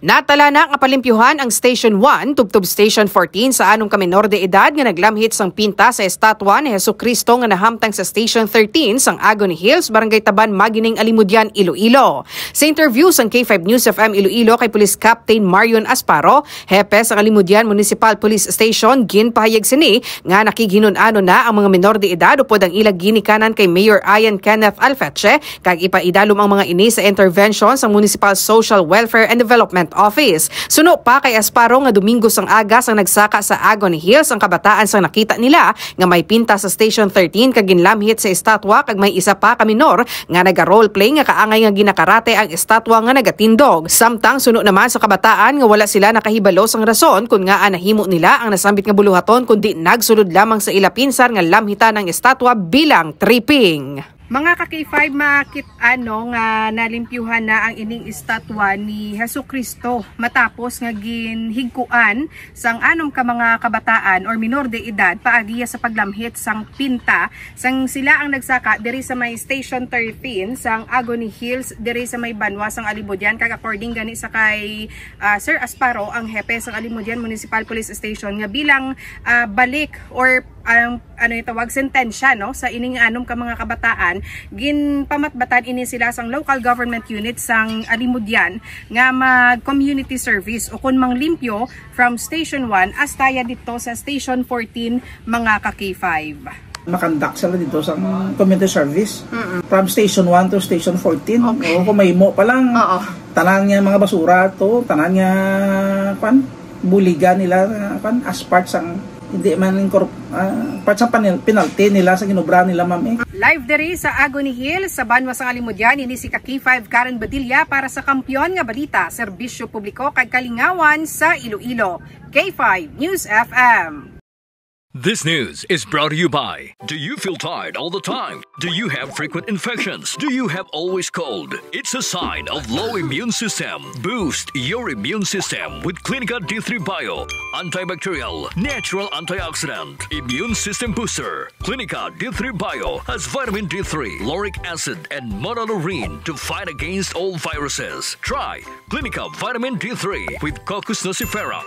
Natala na nga palimpyuhan ang Station 1, tubtub Station 14 sa anong ka menor de edad nga naglamhit sang pinta sa estatwa ni Jesucristo nga nahamtang sa Station 13 sang Agony Hills, Barangay Taban, Magining, Alimudyan, Iloilo. Sa interview sang K5 News FM Iloilo kay Police Captain Marion Asparo, hepe sang Alimudyan Municipal Police Station, ginpahayag sini nga nakighinon-ano na ang mga menor de edad upod ang ilag ginikanan kay Mayor Ian Kenneth Alfeche kag ipaidalom ang mga ini sa intervention sa Municipal Social Welfare and Development Office. Suno pa kay Asparo nga Domingo sang aga sang nagsaka sa Agony Hills ang kabataan sang nakita nila nga may pinta sa Station 13 kag ginlamhit sa estatwa kag may isa pa ka minor nga naga-roleplay nga kaangay nga ginakarate ang estatwa nga nagatindog. Samtang suno naman sa kabataan nga wala sila nakahibalo sang rason kung nga nahimo nila ang nasambit nga buluhaton kundi nagsulod lamang sa ilapinsar nga lamhitan ang estatwa bilang tripping. Mga ka-K5, makit nga nalimpyuhan na ang ining estatwa ni Jesucristo matapos nga ginhigkuan sang anom ka mga kabataan or minor de edad paagiya sa paglamhit sang pinta sang sila ang nagsaka diri sa may Station 13 sang Agony Hills diri sa may Banwa sang Alimudyan kag according gani sa kay Sir Asparo ang hepe sang Alimudyan Municipal Police Station nga bilang balik or ang itawag sentensya no sa ining anom ka mga kabataan ginpamatbatan ini sila sang local government unit sang Alimudyan nga mag community service o kun manglimpyo from Station 1 astaya dito sa Station 14 mga ka-K5. Makandak sila dito sa community service from Station 1 to Station 14. Okay. O kung may mo pa lang, tanan niya mga basura to, tanan niya buligan nila as part sang hindi man part sa penalty nila sa ginobra nila ma'am. Live diri sa Agony Hills sa Banwa sang Alimudyan ini si K5 Karen Badilla para sa Kampiyon nga Balita, Serbisyo Publiko kag Kalingawan sa Iloilo. K5 News FM. This news is brought to you by: do you feel tired all the time? Do you have frequent infections? Do you have always cold? It's a sign of low immune system. Boost your immune system with Clinica D3 Bio, antibacterial, natural antioxidant, immune system booster. Clinica D3 Bio has vitamin D3, lauric acid, and monolurine to fight against all viruses. Try Clinica Vitamin D3 with Coccus nocifera.